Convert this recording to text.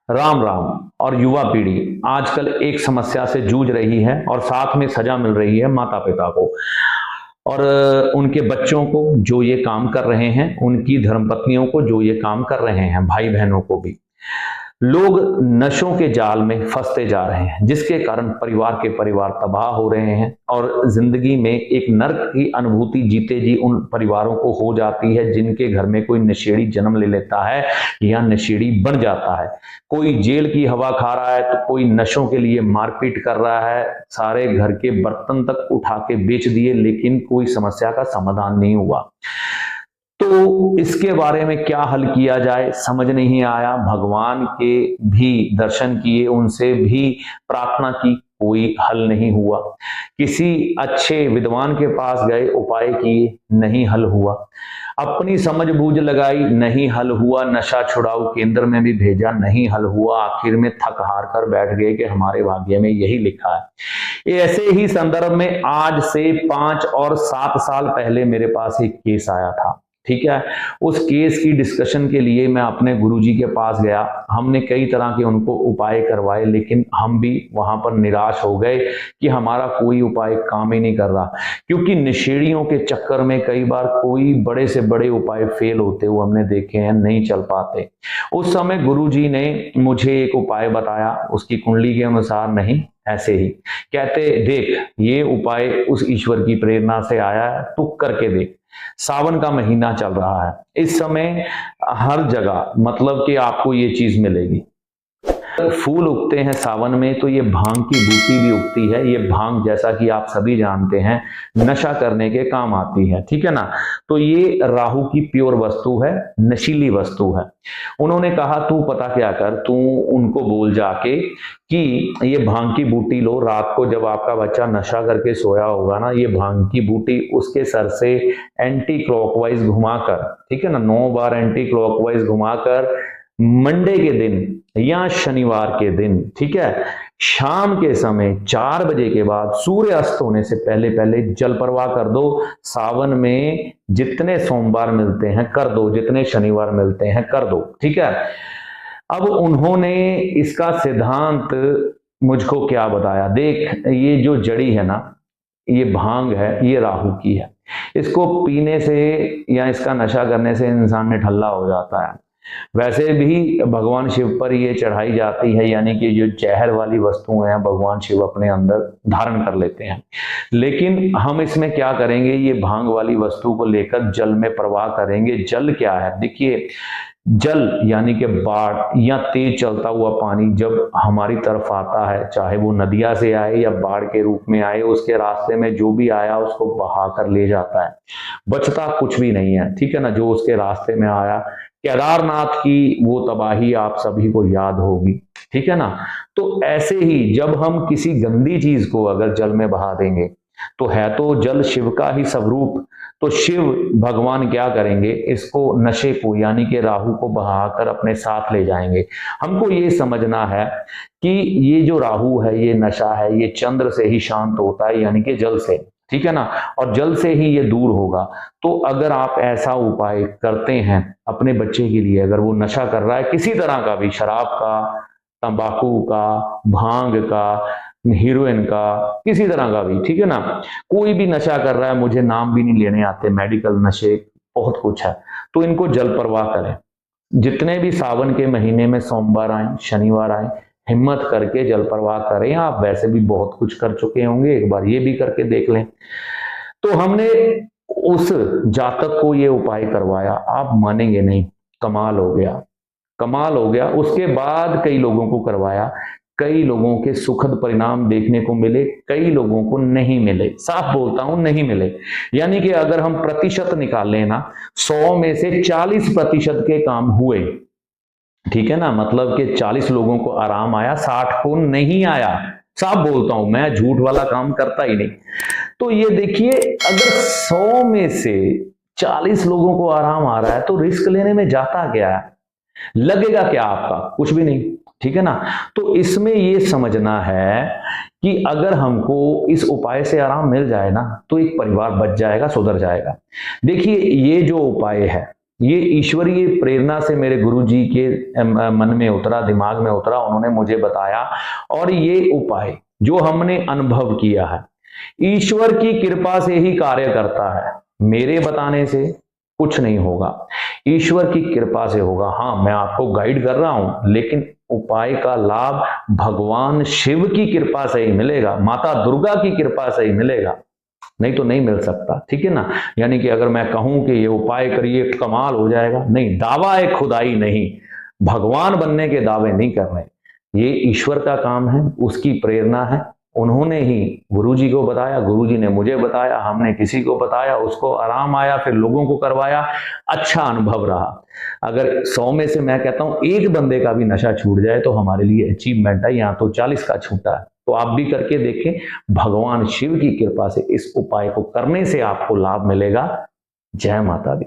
राम राम। और युवा पीढ़ी आजकल एक समस्या से जूझ रही है और साथ में सजा मिल रही है माता पिता को और उनके बच्चों को जो ये काम कर रहे हैं, उनकी धर्मपत्नियों को जो ये काम कर रहे हैं, भाई बहनों को भी। लोग नशों के जाल में फंसते जा रहे हैं, जिसके कारण परिवार के परिवार तबाह हो रहे हैं और जिंदगी में एक नर्क की अनुभूति जीते जी उन परिवारों को हो जाती है जिनके घर में कोई नशेड़ी जन्म ले लेता है या नशेड़ी बन जाता है। कोई जेल की हवा खा रहा है तो कोई नशों के लिए मारपीट कर रहा है, सारे घर के बर्तन तक उठा के बेच दिए, लेकिन कोई समस्या का समाधान नहीं हुआ। तो इसके बारे में क्या हल किया जाए समझ नहीं आया। भगवान के भी दर्शन किए, उनसे भी प्रार्थना की, कोई हल नहीं हुआ। किसी अच्छे विद्वान के पास गए, उपाय किए, नहीं हल हुआ। अपनी समझ बूझ लगाई, नहीं हल हुआ। नशा छुड़ाऊ केंद्र में भी भेजा, नहीं हल हुआ। आखिर में थक हार कर बैठ गए कि हमारे भाग्य में यही लिखा है। ऐसे ही संदर्भ में आज से 5 और 7 साल पहले मेरे पास एक केस आया था। ठीक है, उस केस की डिस्कशन के लिए मैं अपने गुरुजी के पास गया। हमने कई तरह के उनको उपाय करवाए, लेकिन हम भी वहां पर निराश हो गए कि हमारा कोई उपाय काम ही नहीं कर रहा, क्योंकि नशेड़ियों के चक्कर में कई बार कोई बड़े से बड़े उपाय फेल होते हुए हमने देखे हैं, नहीं चल पाते। उस समय गुरुजी ने मुझे एक उपाय बताया, उसकी कुंडली के अनुसार नहीं, ऐसे ही कहते, देख ये उपाय उस ईश्वर की प्रेरणा से आया है, तू करके देख। सावन का महीना चल रहा है, इस समय हर जगह मतलब कि आपको ये चीज मिलेगी। फूल उगते हैं सावन में, तो ये भांग की बूटी भी उगती है। ये भांग जैसा कि आप सभी जानते हैं नशा करने के काम आती है, ठीक है ना। तो ये राहु की प्योर वस्तु है, नशीली वस्तु है। उन्होंने कहा तू पता क्या कर, तू उनको बोल जाके कि ये भांग की बूटी लो। रात को जब आपका बच्चा नशा करके सोया होगा ना, ये भांग की बूटी उसके सर से एंटी क्लॉकवाइज घुमाकर, ठीक है ना, 9 बार एंटी क्लॉकवाइज घुमाकर मंडे के दिन या शनिवार के दिन, ठीक है, शाम के समय 4 बजे के बाद सूर्य अस्त होने से पहले पहले जल प्रवाह कर दो। सावन में जितने सोमवार मिलते हैं कर दो, जितने शनिवार मिलते हैं कर दो, ठीक है। अब उन्होंने इसका सिद्धांत मुझको क्या बताया, देख ये जो जड़ी है ना, ये भांग है, ये राहु की है। इसको पीने से या इसका नशा करने से इंसान निठल्ला हो जाता है। वैसे भी भगवान शिव पर ये चढ़ाई जाती है, यानी कि जो जहर वाली वस्तुएं हैं भगवान शिव अपने अंदर धारण कर लेते हैं। लेकिन हम इसमें क्या करेंगे, ये भांग वाली वस्तु को लेकर जल में प्रवाह करेंगे। जल क्या है, देखिए जल यानी कि बाढ़ या तेज चलता हुआ पानी जब हमारी तरफ आता है, चाहे वो नदिया से आए या बाढ़ के रूप में आए, उसके रास्ते में जो भी आया उसको बहा कर ले जाता है, बचता कुछ भी नहीं है, ठीक है ना। जो उसके रास्ते में आया, केदारनाथ की वो तबाही आप सभी को याद होगी, ठीक है ना। तो ऐसे ही जब हम किसी गंदी चीज को अगर जल में बहा देंगे, तो है तो जल शिव का ही स्वरूप, तो शिव भगवान क्या करेंगे, इसको नशे को यानी कि राहु को बहाकर अपने साथ ले जाएंगे। हमको ये समझना है कि ये जो राहु है, ये नशा है, ये चंद्र से ही शांत होता है, यानी कि जल से, ठीक है ना, और जल से ही ये दूर होगा। तो अगर आप ऐसा उपाय करते हैं अपने बच्चे के लिए, अगर वो नशा कर रहा है किसी तरह का भी, शराब का, तंबाकू का, भांग का, हीरोइन का, किसी तरह का भी, ठीक है ना, कोई भी नशा कर रहा है, मुझे नाम भी नहीं लेने आते, मेडिकल नशे बहुत कुछ है, तो इनको जल प्रवाह करें। जितने भी सावन के महीने में सोमवार आए, शनिवार आए, हिम्मत करके जल प्रवाह करें। आप वैसे भी बहुत कुछ कर चुके होंगे, एक बार ये भी करके देख लें। तो हमने उस जातक को ये उपाय करवाया, आप मानेंगे नहीं, कमाल हो गया, कमाल हो गया। उसके बाद कई लोगों को करवाया, कई लोगों के सुखद परिणाम देखने को मिले, कई लोगों को नहीं मिले, साफ बोलता हूं नहीं मिले। यानी कि अगर हम प्रतिशत निकाल लेना, 100 में से 40% के काम हुए, ठीक है ना, मतलब कि 40 लोगों को आराम आया, 60 को नहीं आया। साफ बोलता हूं, मैं झूठ वाला काम करता ही नहीं। तो ये देखिए, अगर 100 में से 40 लोगों को आराम आ रहा है, तो रिस्क लेने में जाता क्या है, लगेगा क्या आपका, कुछ भी नहीं, ठीक है ना। तो इसमें ये समझना है कि अगर हमको इस उपाय से आराम मिल जाए ना, तो एक परिवार बच जाएगा, सुधर जाएगा। देखिए ये जो उपाय है, ये ईश्वरीय प्रेरणा से मेरे गुरुजी के मन में उतरा, दिमाग में उतरा, उन्होंने मुझे बताया। और ये उपाय जो हमने अनुभव किया है, ईश्वर की कृपा से ही कार्य करता है, मेरे बताने से कुछ नहीं होगा, ईश्वर की कृपा से होगा। हाँ, मैं आपको गाइड कर रहा हूं, लेकिन उपाय का लाभ भगवान शिव की कृपा से ही मिलेगा, माता दुर्गा की कृपा से ही मिलेगा, नहीं तो नहीं मिल सकता। ठीक है ना। यानी कि अगर मैं कहूं कि ये उपाय करिए कमाल हो जाएगा, नहीं, दावा है खुदाई नहीं, भगवान बनने के दावे नहीं करने, ये ईश्वर का काम है, उसकी प्रेरणा है। उन्होंने ही गुरुजी को बताया, गुरुजी ने मुझे बताया, हमने किसी को बताया, उसको आराम आया, फिर लोगों को करवाया, अच्छा अनुभव रहा। अगर 100 में से मैं कहता हूं एक बंदे का भी नशा छूट जाए तो हमारे लिए अचीवमेंट है, यहाँ तो 40 का छूटा है। तो आप भी करके देखें, भगवान शिव की कृपा से इस उपाय को करने से आपको लाभ मिलेगा। जय माता दी।